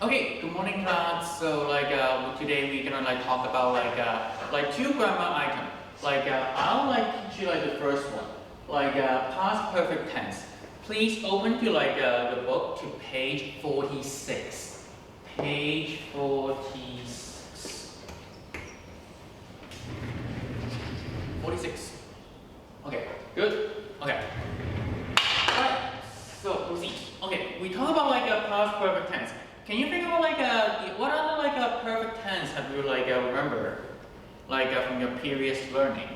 Okay, good morning class. So today we're gonna talk about two grammar items. I'll teach you the first one, past perfect tense. Please open to the book to page 46. Page 46. 46. Okay, good. Okay. Alright, so proceed. Okay, we talk about past perfect tense. Can you think about what other perfect tense have you remember from your previous learning?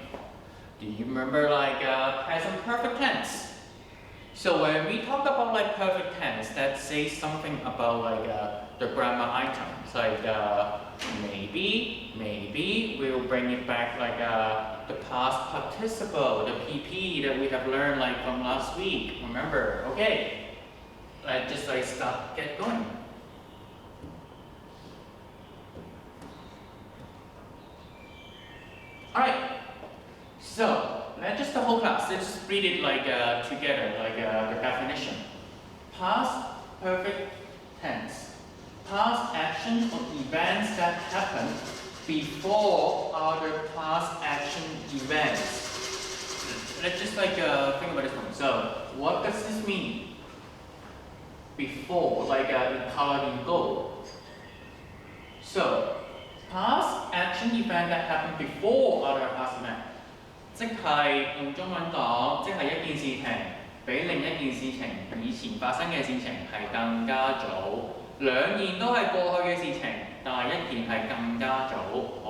Do you remember present perfect tense? So when we talk about perfect tense, that says something about the grammar items. Maybe we'll bring it back the past participle, the PP that we have learned from last week. Remember? Okay. Let's just get going. Alright, so let's just the whole class, let's just read it together, the definition. Past perfect tense. Past actions or events that happen before other past action events. Let's just think about this one. So, what does this mean? Before, in color in gold. So, past action event that happened before other past event， 即係用中文講，即係一件事情比另一件事情以前發生嘅事情係更加早，兩件都係過去嘅事情，但係一件係更加早。好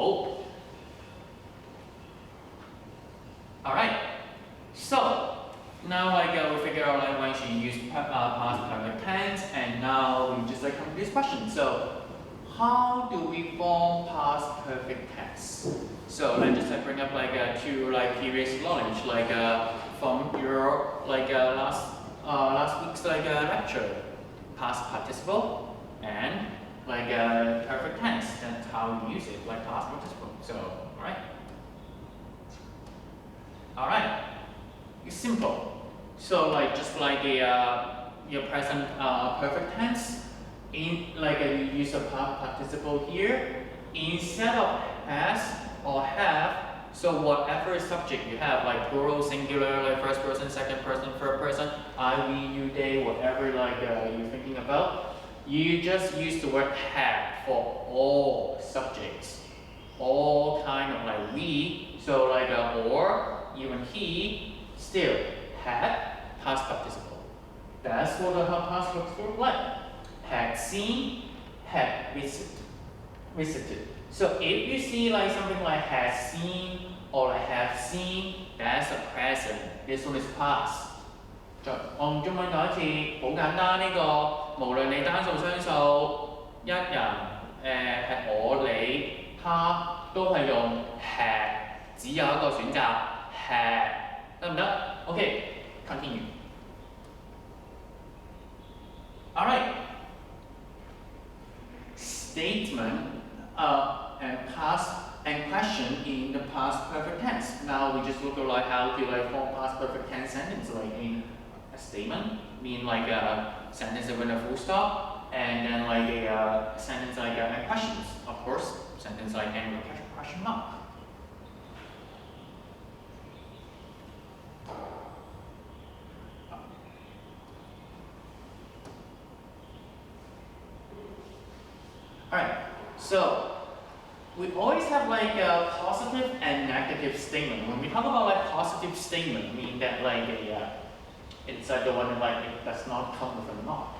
，Alright， so now we figure out when to use past perfect tense, and now we just come to this question. So，how do we form past perfect tense? So let's just bring up two previous knowledge from your last week's lecture, past participle and perfect tense. That's how you use it, past participle. So all right, it's simple. So just your present perfect tense. In you use a past participle here instead of has or have. So whatever subject you have, plural, singular, first person, second person, third person, I, we, you, they, whatever you're thinking about, you just use the word had for all subjects, all kind of we. So or, even he, still had past participle. That's what the past participle look like. Had seen, had visited. So if you see something like has seen or have seen, that's a present. This one is past. 我用中文講一次，好簡單呢個，無論你單數雙數，一人係我你他都係用 had， 只有一個選擇 had， 得唔得 ？OK, continue. Alright. Statement and past and question in the past perfect tense. Now we just look at how to form past perfect tense sentence. In a statement, mean a sentence with a full stop, and then a sentence and questions. Of course, sentence and with a question mark. Alright, so we always have a positive and negative statement. When we talk about positive statement, mean that it's the one that it does not come with a not.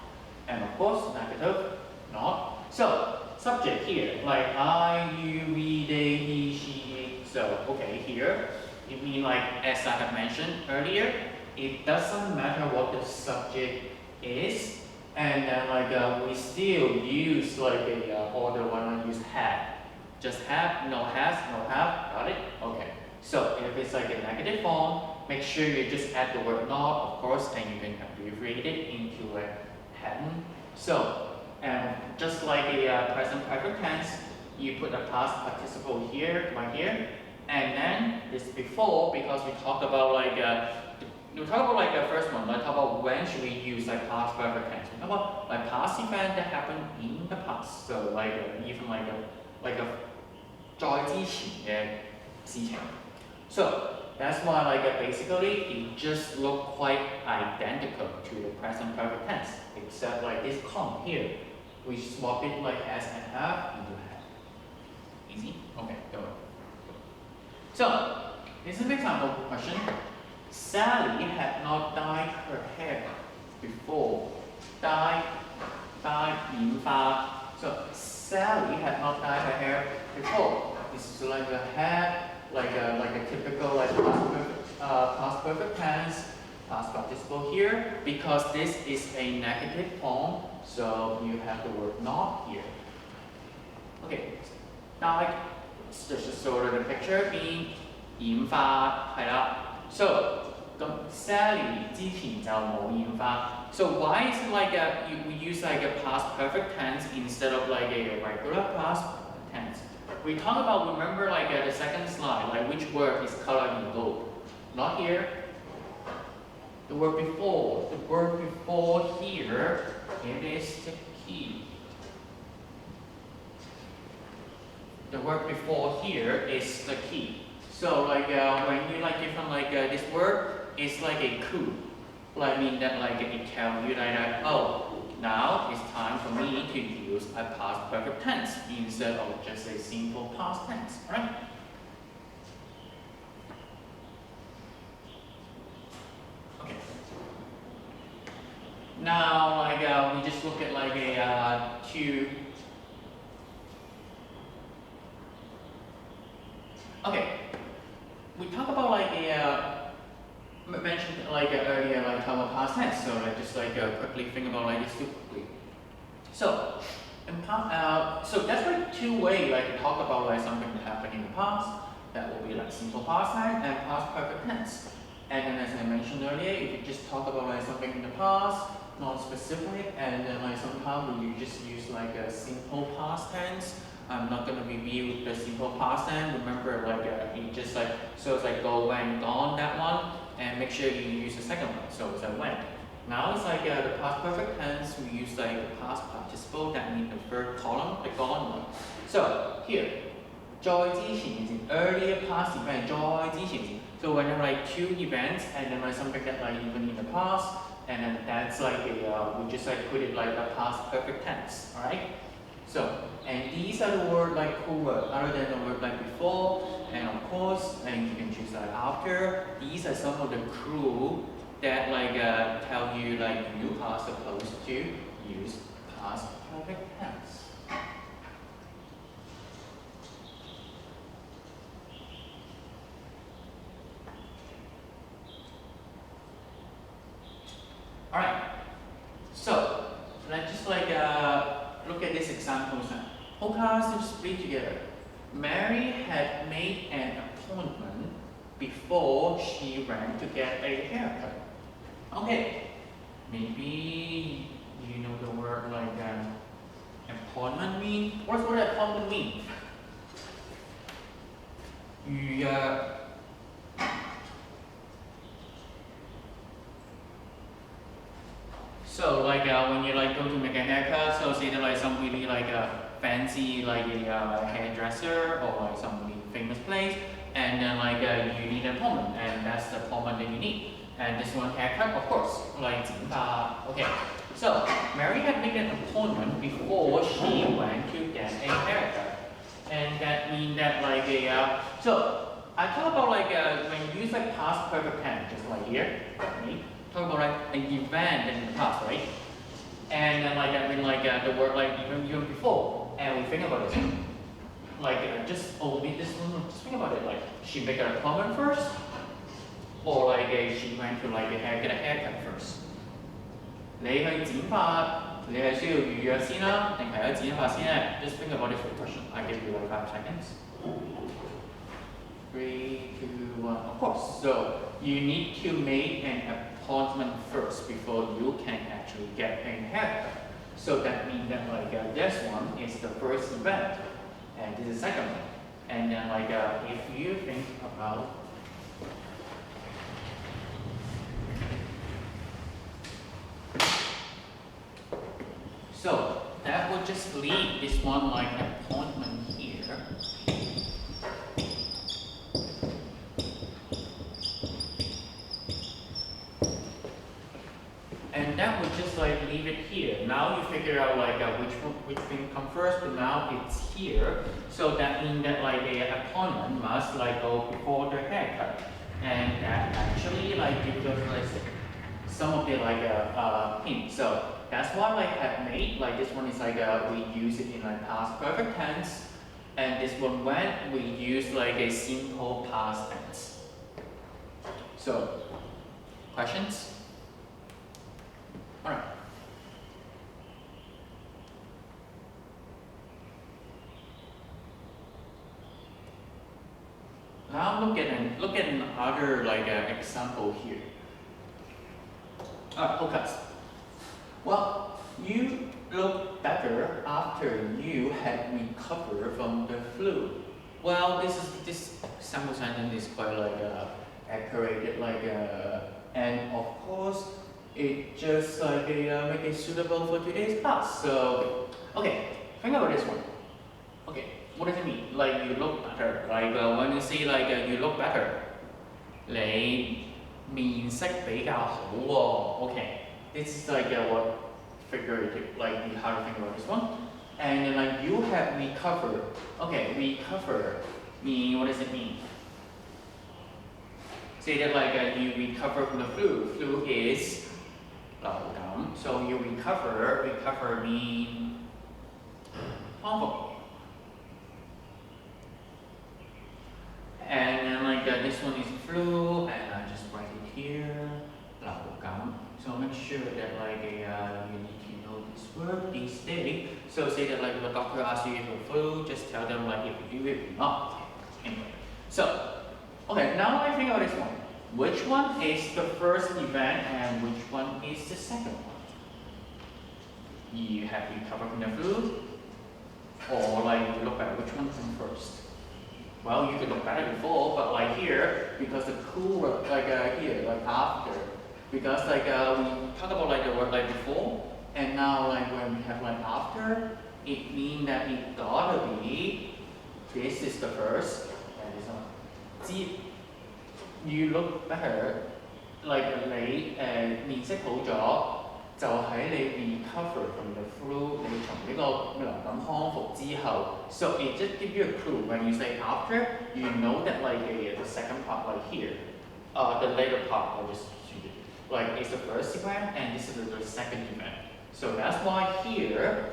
And of course, negative, not. So subject here, I, you, we, they, he, she. So okay, here it means as I have mentioned earlier, it doesn't matter what the subject is. And then we still use order when I use had. Just have, no has, no have, got it? Okay. So if it's a negative form, make sure you just add the word not, of course, and you can abbreviate it into a hadn't. So, and just like a present perfect tense, you put a past participle here, right here, and then this before, because we talked about we talk about like the first one, like talk about when should we use like past perfect tense. We talk about like past event that happened in the past. So like even like a 在之前嘅事情. So that's why like basically it just look quite identical to the present perfect tense, except like this column here, we swap it like S and have into have. Easy? Okay, go on. So this is an example question. Sally had not dyed her hair before. Dyed, 染髮. So Sally had not dyed her hair before. This is like a hair, like a typical like past perfect tense, past participle here. Because this is a negative form, so you have the word not here. Okay, now like just sort of the picture being 染髮係啦。So 咁 Sally 之前就冇染髮。So why is it like we use like a past perfect tense instead of like a regular past tense? We talk about, remember like the second slide, like which word is colored in gold? Not here. The word before. The word before here, it is the key. The word before here is the key. So like when you like different like this word, it's like a clue. Like mean that like it tells you that oh, now it's time for me to use a past perfect tense instead of just a simple past tense, right? Okay. Now like we just look at like a two. Okay. We talk about like mentioned like earlier like how about past tense, so like just like quickly think about like this too quickly. So so that's like two ways like to talk about like something that happened in the past. That will be like simple past tense and past perfect tense. And then as I mentioned earlier, if you just talk about like something in the past, non-specific, and then like sometimes you just use like a simple past tense. I'm not going to review the simple past tense. Remember, like it just like so it's like go, went, gone, that one, and make sure you use the second one. So it's like went. Now it's like the past perfect tense. We use like the past participle. That means the third column, the gone one. So here, 在之前 is an earlier past event. 在之前. So when you like two events and then like something that like even in the past, and then that's like we just like put it like a past perfect tense. All right. So, and these are the word like cool word other than the word like before, and of course, and you can choose like after. These are some of the clue that like tell you like you are supposed to use past perfect tense. All right. So let's just like look at this example now. Whole class is split together. Mary had made an appointment before she went to get a haircut. Okay, maybe you know the word like appointment mean. What's what appointment mean? So like when you like go to make a haircut, so say that like some really like a fancy like a hairdresser or like some really famous place, and then like you need an appointment, and that's the appointment that you need. And this one haircut, of course, like 剪髮. Okay. So Mary had made an appointment before she went to get a haircut, and that means that like so I talk about like when you use like past perfect tense, just like here, right? Talk about like an event in the past, right? And then like I mean like the word like even before, and we think about it, like just omit this one. Just think about it, like she make an appointment first, or like she went to like get a haircut first. 你去剪髮，你係需要預約先啦，定係去剪髮先咧 ？Just think about it for a question. I give you like 5 seconds. 3, 2, 1. Of course. So you need to make an appointment first before you can actually get a haircut. So that means that like this one is the first event, and this is the second one. And then like if you think about would just leave this one like appointment here. And that would just like leave it here. Now you figure out like which thing come first, but now it's here. So that means that like the appointment must like go before the haircut. And that actually like gives us like some of the like hints. So that's why I have made like this one is like we use it in like past perfect tense, and this one when we use like a simple past tense. So questions? All right. Now look at another like example here. Focus. Well, you look better after you had recovered from the flu. Well, this sample sentence is quite like accurate, like and of course it just like make it suitable for today's class. So okay, think about this one. Okay, what does it mean? Like you look better. Like when you say like you look better, 你面色比較好喎。Okay, this is like what figurative, like how to think about this one. And then like you have recovered. Okay, recover mean what does it mean? Say that like you recover from the flu. Flu is 流感. So you recover mean 康復. And then like this one is flu, and I just write it here, 流感. So make sure that like you need to know this word, this day. So say that like the doctor asks you if you're flu, just tell them like if you do it or not. Anyway, so okay, now I think about this one. Which one is the first event and which one is the second one? You have recovered from the flu, or like you look at which one comes first? Well, you could look better before, but like here, because the cool like here, like after, because like we talk about like the word like before, and now like when we have like after, it means that it gotta be, this is the first, and this one. See, you look better, like 你面色好咗。就喺你 recover from the flu， 你從呢個流感康復之後 ，so it just gives you a clue when you say after, you know that like the second part like here, the later part I just like is the first event and this is the second event. So that's why here,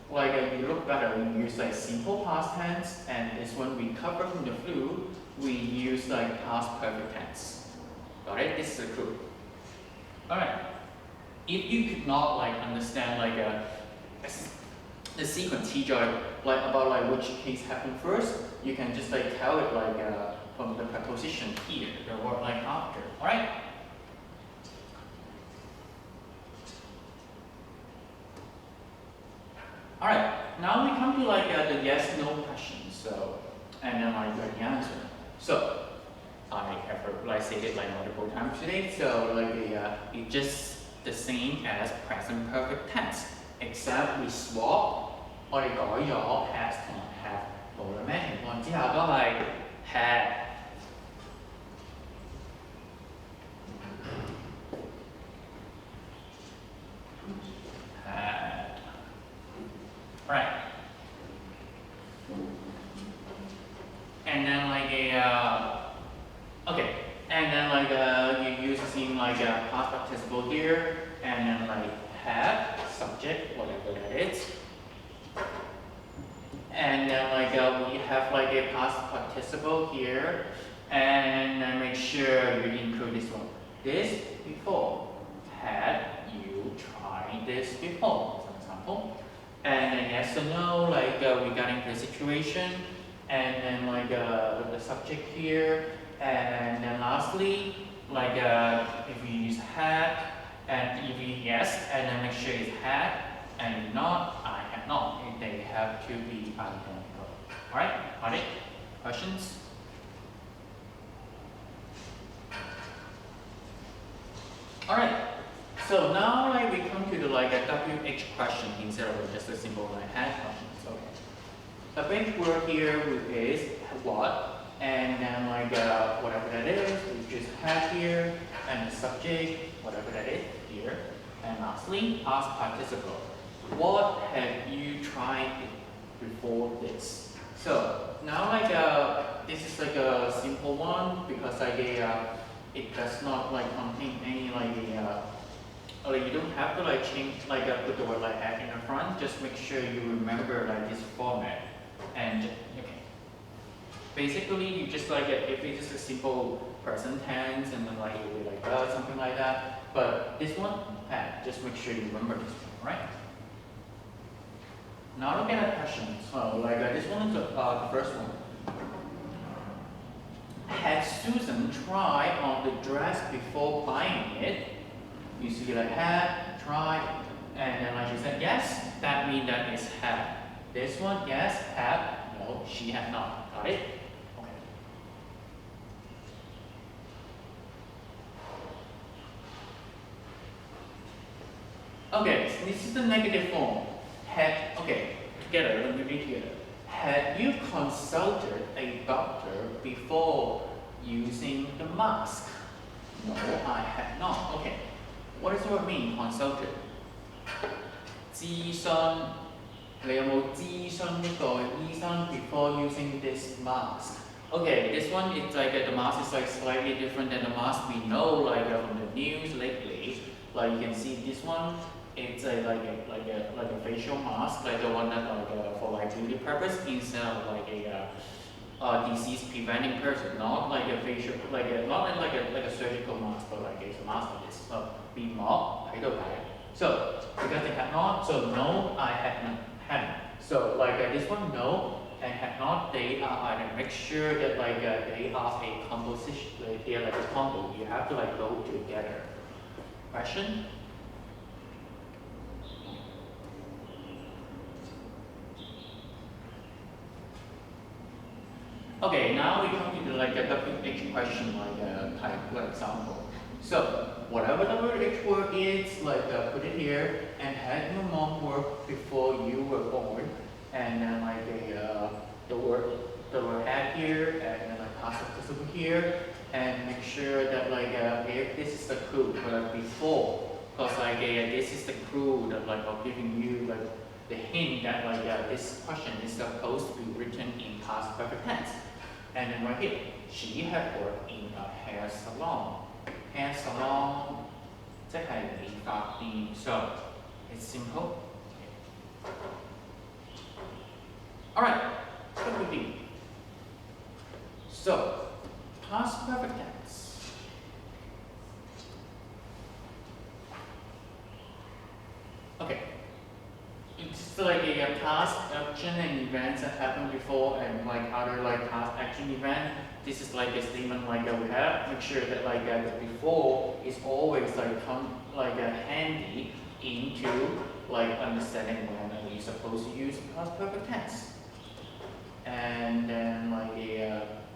like you look better, we use like simple past tense, and this one recover from the flu, we use like past perfect tense. Got it? This is the clue. All right. If you could not like understand like the sequence like about like which case happened first, you can just like tell it like from the preposition here, the word like after. All right. All right. Now we come to like the yes/no questions. So and then like the answer. So I have like said it like multiple times today. So like it just the same as present perfect tense, except we swap 我哋改咗 has 同埋 have， 無論咩情況之下都係 had。Right. And then like okay. And then like you use in like past participle here, and then like have subject, whatever that is. And then like we have like a past participle here, and then make sure you include this one. This before. Had you tried this before, for example. And then yes or no, like regarding the situation, and then like the subject here. And then lastly, like if you use had, and if you yes, and then make sure it's had, and if not, I have not. They have to be identical. Alright, got it? Questions? Alright, so now like we come to the like a WH question instead of just a simple like had question. So the big word here is what, and then like whatever that is, we just have here, and the subject, whatever that is here, and lastly, past participle. What have you tried before this? So now like this is like a simple one because like it does not like contain any like you don't have to like change like put the word like have in the front. Just make sure you remember like this format. And okay, basically you just like if it's just a simple present tense and then like it will be like something like that. But this one, just make sure you remember this one, right? Now look at the questions. So like this one is the first one. Had Susan tried on the dress before buying it? You see like had, tried, and then like she said yes, that means that is had. This one, yes, had, no, she had not. Got it? Okay, so this is the negative form. Had, okay, together, let me read together. Had you consulted a doctor before using the mask? No, I had not. Okay, what does the word mean, consulted? 諮詢，你有冇諮詢一個醫生 before using this mask? Okay, this one is like the mask is like slightly different than the mask we know like from the news lately. Like you can see this one. It's like a facial mask, like the one that like for like beauty purpose instead of like a disease preventing person, not like a facial, not like a surgical mask, but like a mask like this. Be more, so because they had not, so no, I hadn't. So like this one, no, and had not, they are a mixture that like they are a composition. They are like a combo. You have to like go together. Question? Okay, now we come to like a WH question, like a type example. So whatever the WH word is, like put it here, and had your mom work before you were born, and then like the word had here, and then like past participle here, and make sure that like if this is the clue, but like before, because like this is the clue that like I'm giving you like the hint that like this question is supposed to be written in past perfect tense. And then right here, she had worked in a hair salon. Hair salon 即係理髮店. So it's simple. Alright, what would be? So past perfect tense. Okay. It's like a past action and events that happened before and like other like past action event. This is like a statement like we have. Make sure that like the before is always like handy into like understanding when you're supposed to use past perfect tense. And then like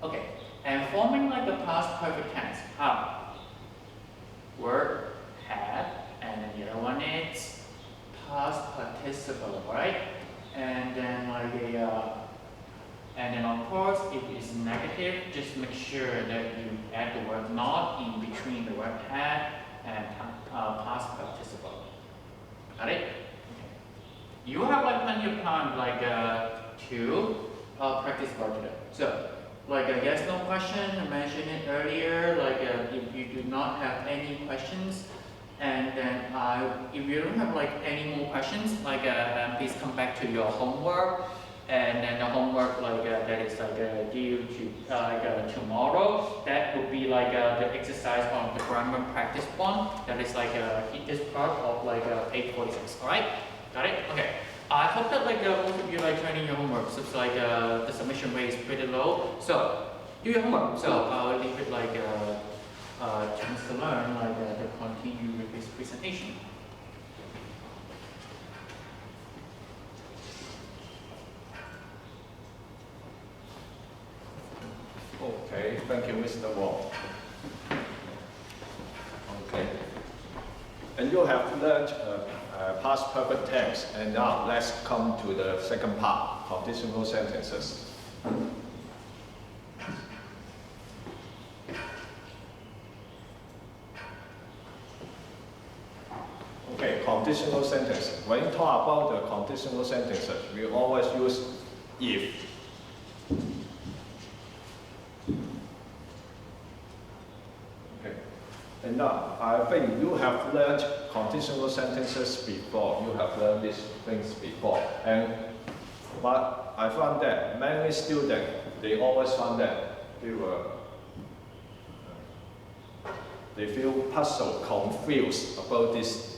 okay, and forming like a past perfect tense. How? Word, had, and then the other one is past participle, right? And then like and then of course if it's negative, just make sure that you add the word not in between the word had and past participle. Got it? Okay. You have like plenty of time like to practice about today. So like yes, no question, I mentioned it earlier, like if you do not have any questions, and then if you don't have like any more questions, like please come back to your homework, and then the homework like that is like due to tomorrow. That would be like the exercise on the grammar practice one. That is like this part of like page 46. All right, got it? Okay. I hope that like most of you like turning your homework. So it's like the submission rate is pretty low. So do your homework. So I'll leave it like chance to learn like to continue with this presentation. Okay, thank you, Mr. Wong. Okay, and you have learned past perfect tense. And now let's come to the second part, conditional sentences. Okay, conditional sentences. When you talk about the conditional sentences, we always use if. Okay. And now, I think you have learned conditional sentences before. You have learned these things before. But I found that many students, they always found that they feel puzzled, confused about this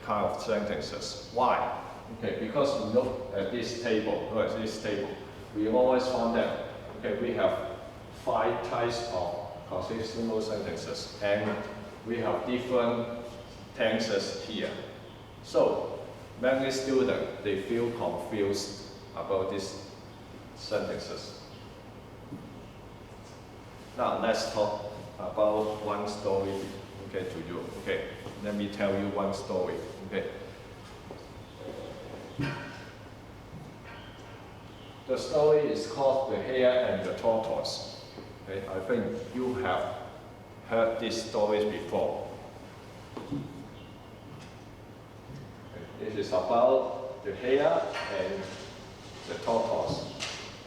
kind of sentences. Why? Okay, because look at this table, we always found that we have 5 types of conditional sentences, and we have different tenses here. So many students, they feel confused about these sentences. Now let's talk about one story, to you. Okay, let me tell you one story. Okay. The story is called The Hare and the Tortoise. Okay, I think you have heard these stories before. Okay, this is about the hare and the tortoise.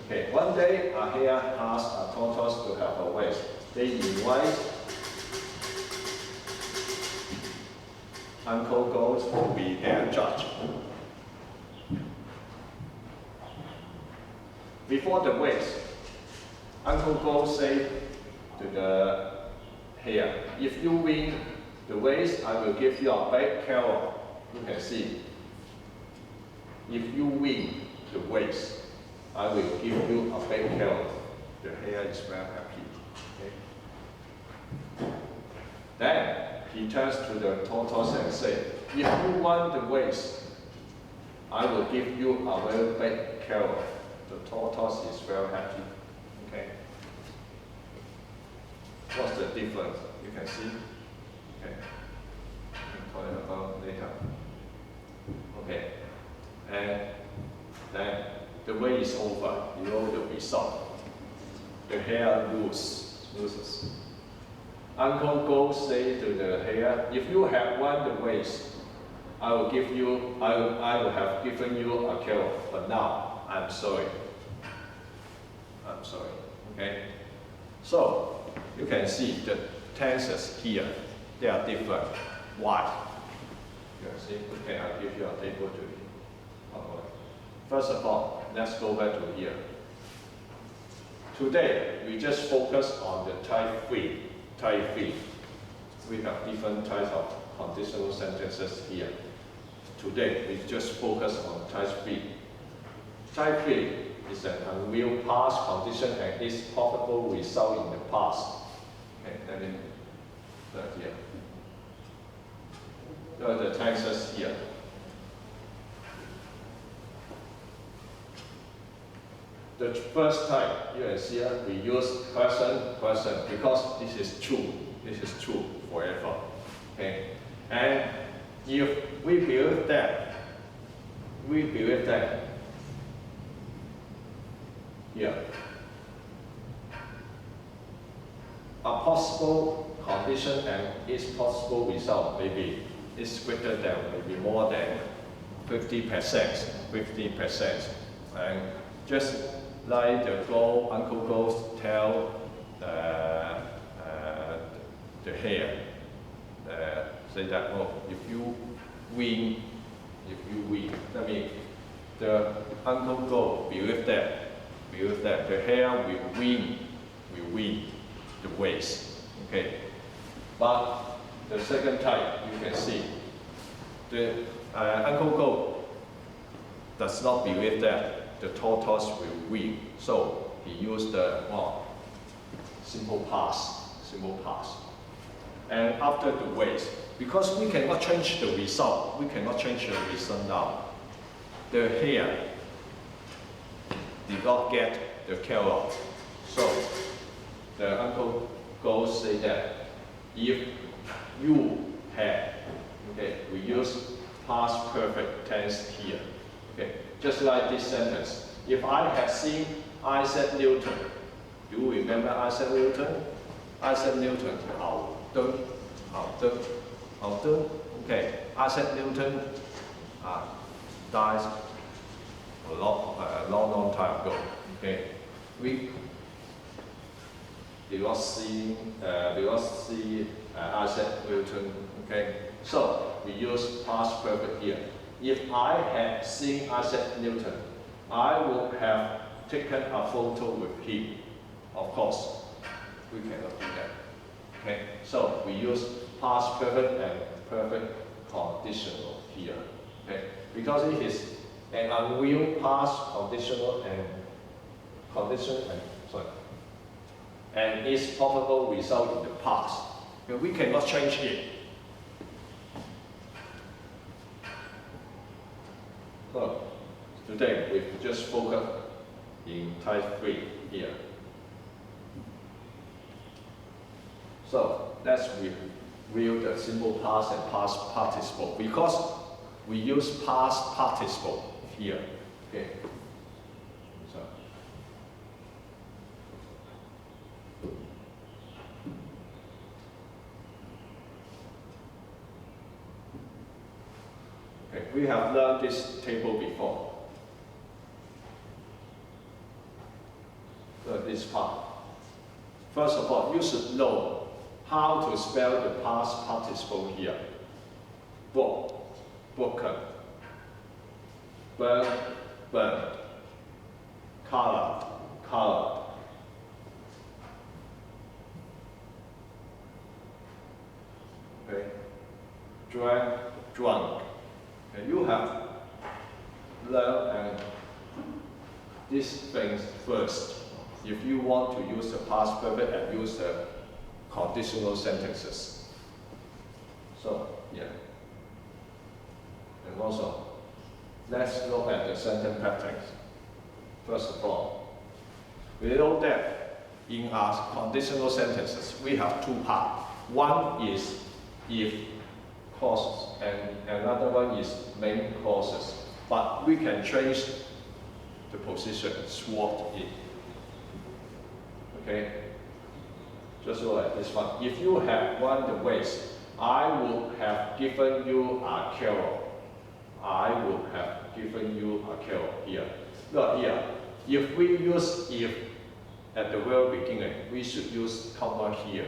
Okay, one day a hare asked a tortoise to have a race. They invite Uncle Goat to be their judge. Before the race, Uncle Goat said to the hare, if you win the race, I will give you a big carrot. You can see. If you win the race, I will give you a big carrot. The hare is very happy. Okay. Then he turns to the tortoise and said, if you won the race, I will give you a very big carrot. The tortoise is very happy. Okay. What's the difference? You can see. Okay. We can talk about later. Okay. And then the race is over. You know the result. The hare loses. Uncle Goat said to the hare, if you have won the race, I will have given you a carrot, but now I'm sorry. I'm sorry. Okay? So you can see the tenses here, they are different. Why? You can see, okay, I'll give you a table to you. First of all, let's go back to here. Today, we just focus on the type 3. Type 3. We have different types of conditional sentences here. Today, we just focus on type 3. Type 3 is an unreal past condition and its probable result in the past. Okay, let me start here. There are the tenses here. The first type, you can see we use present because this is true. This is true forever. Okay? And if we believe that here, a possible condition and its possible result maybe is greater than, maybe more than 50%. And just like the Uncle Goat tell the hare, say that, oh, if you win, that means the Uncle Goat believe that the hare will win the race. Okay, but the second type, you can see the Uncle Goat does not believe that the tortoise will win. So he used the simple past. And after the race, because we cannot change the result, now. The hare did not get the carrot. So the Uncle Goat say that if you had, okay, we use past perfect tense here. Okay, just like this sentence. If I had seen Isaac Newton, do you remember Isaac Newton? Isaac Newton, 牛頓. Okay, Isaac Newton died a long time ago. Okay, we did not see Isaac Newton. Okay, so we use past perfect here. If I had seen Isaac Newton, I would have taken a photo with him. Of course, we cannot do that. Okay, so we use past perfect and perfect conditional here. Okay, because it is an unreal past conditional and its probable result in the past. Okay, we cannot change it. So today we just focus in type 3 here. So let's review the simple past and past participle because we use past participle here. Okay. So. Okay, we have learned this table before. So this part. First of all, you should know how to spell the past participle here. Broke, broken. Burn, burned. Colored, colored. Okay. Drank, drunk. Okay. You have learned these things first. If you want to use the past perfect and use the conditional sentences. So, yeah. And also, let's look at the sentence patterns. First of all, we know that in our conditional sentences, we have two parts. One is if clauses, and another one is main clauses. But we can change the position, swap it. Okay? Just like this one. If you had won the race, I would have given you a carrot. I would have given you a carrot here. Look here. If we use if at the very beginning, we should use comma here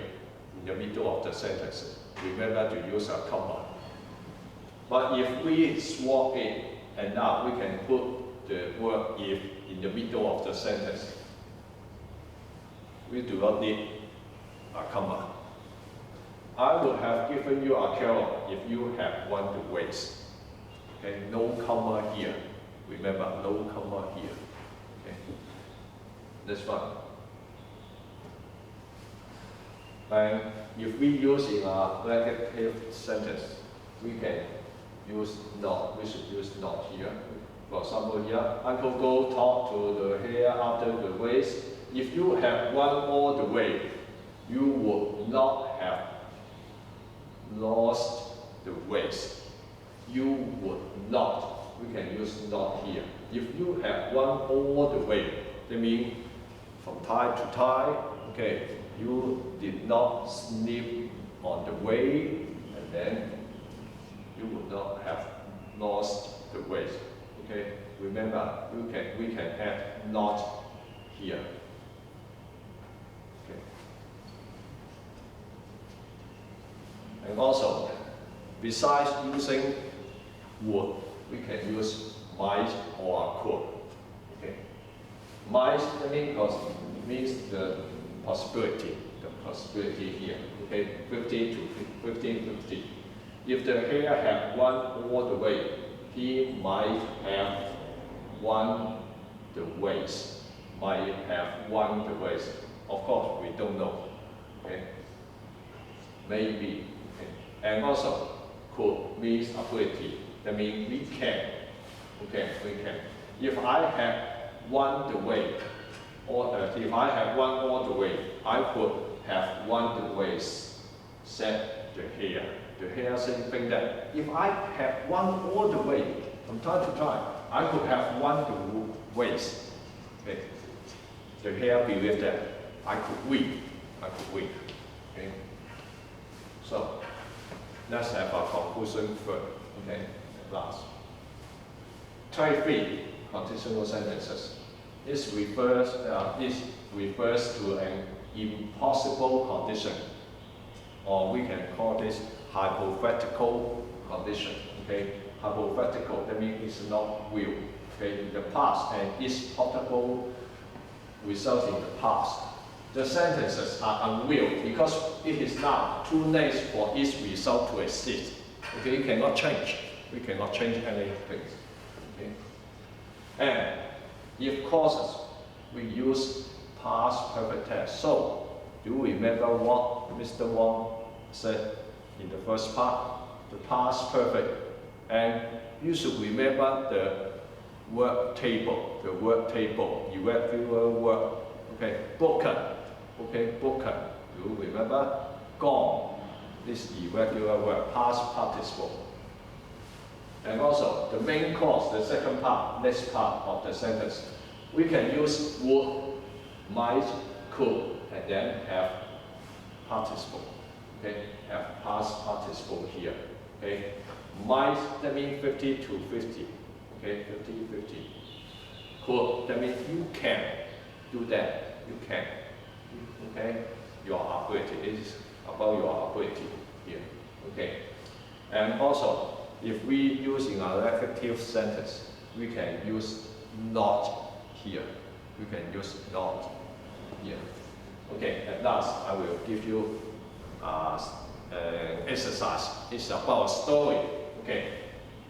in the middle of the sentence. Remember to use a comma. But if we swap it, and now we can put the word if in the middle of the sentence. We do not need a comma. I would have given you a carrot if you had won the race. Okay, no comma here. Remember, no comma here. Okay, this one. And if we use in a negative sentence, we can use not. We should use not here. For example, here, Uncle Go talked to the hare after the race. If you had won all the way, you would not have lost the race. You would not. We can use not here. If you have won all the way, that means from time to time, okay, you did not sleep on the way, and then you would not have lost the race. Okay, remember, we can add not here. Okay. And also, besides using would, we can use might or could. Okay. Might means the possibility here. Okay, 50 to 50. If the hare had won all the way, he might have won the race. Might have won the race. Of course, we don't know. Okay, maybe. Okay. And also, could means ability. That means we can. Okay, we can. If I had won the way, or if I had won all the way, I could have won the race, said the hare. the hair same thing that if I have one all the way, from time to time, I could have one the waist. Okay. The hair believe that I could win. Okay. So let's have a conclusion first. Okay, last. Type 3 conditional sentences. This refers to an impossible condition, or we can call this hypothetical condition. Okay, hypothetical, that means it's not real. Okay, in the past, and is possible results in the past. The sentences are unreal because it is now too late for each result to exist. Okay, you cannot change. We cannot change anything. Okay, and if causes, we use past perfect tense. So, do you remember what Mr. Wong said in the first part? The past perfect. And you should remember the word table, irregular word. Okay, broken. Okay, broken. Do you remember? Gone. This irregular word, past participle. And also, the main clause, the second part, next part of the sentence. We can use would, might, could, and then have participle. Okay, have past participle here. Okay, might, that means 50 to 50. Okay, 50. Could, that means you can do that. You can. Okay, your ability. It is about your ability here. Okay, and also, if we use in a negative sentence, we can use not here. We can use not here. Okay, at last, I will give you an exercise. It's about a story. Okay,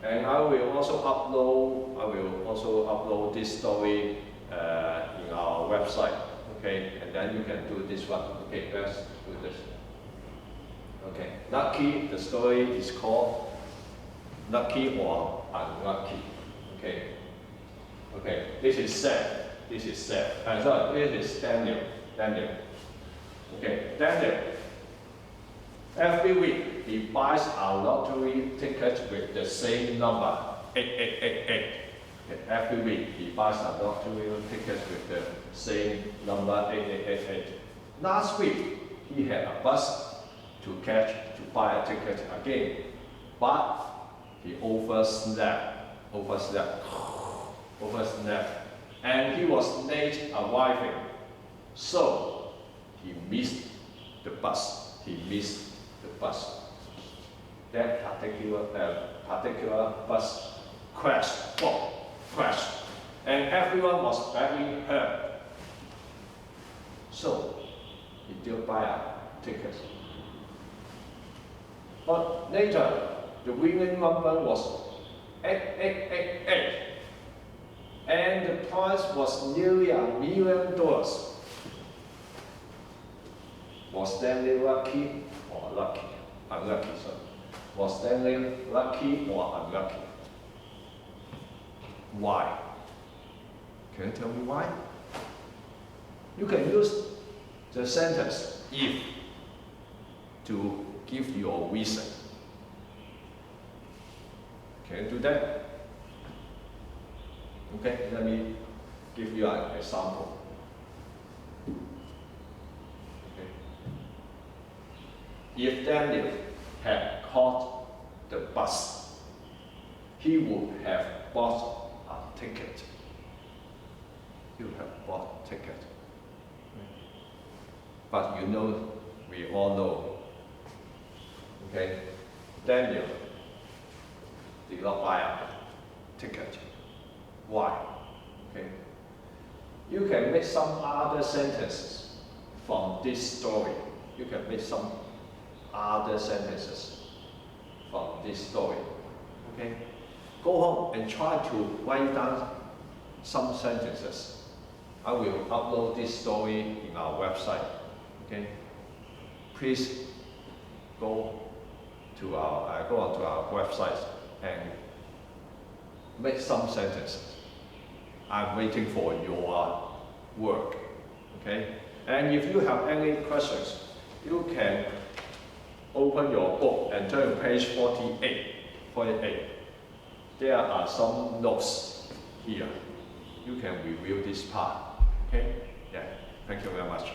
and I will also upload this story in our website. Okay, and then you can do this one. Okay, let's do this. Okay, lucky. The story is called Lucky or Unlucky. Okay. Okay, this is Seth. And so this is Daniel. Okay, Daniel. Every week he buys a lottery ticket with the same number, 8888. Okay, every week he buys a lottery ticket with the same number, 8888. Last week he had a bus to buy a ticket again, but he overslept, and he was late arriving, so he missed the bus. That particular bus crashed, and everyone was very hurt. So he did buy a ticket. But later, the winning number was 8888, and the prize was nearly $1 million. Was Stanley lucky or unlucky? Was Stanley lucky or unlucky? Why? Can you tell me why? You can use the sentence if to give your reason. Can you do that? Okay, let me give you an example. Okay. If Daniel had caught the bus, he would have bought a ticket. But we all know, okay, Daniel did not buy a ticket. Why? Okay. You can make some other sentences from this story. Okay. Go home and try to write down some sentences. I will upload this story in our website. Okay. Please go onto our website and make some sentences. I'm waiting for your work. Okay? And if you have any questions, you can open your book and turn to page 48. 48. There are some notes here. You can review this part. Okay? Yeah. Thank you very much.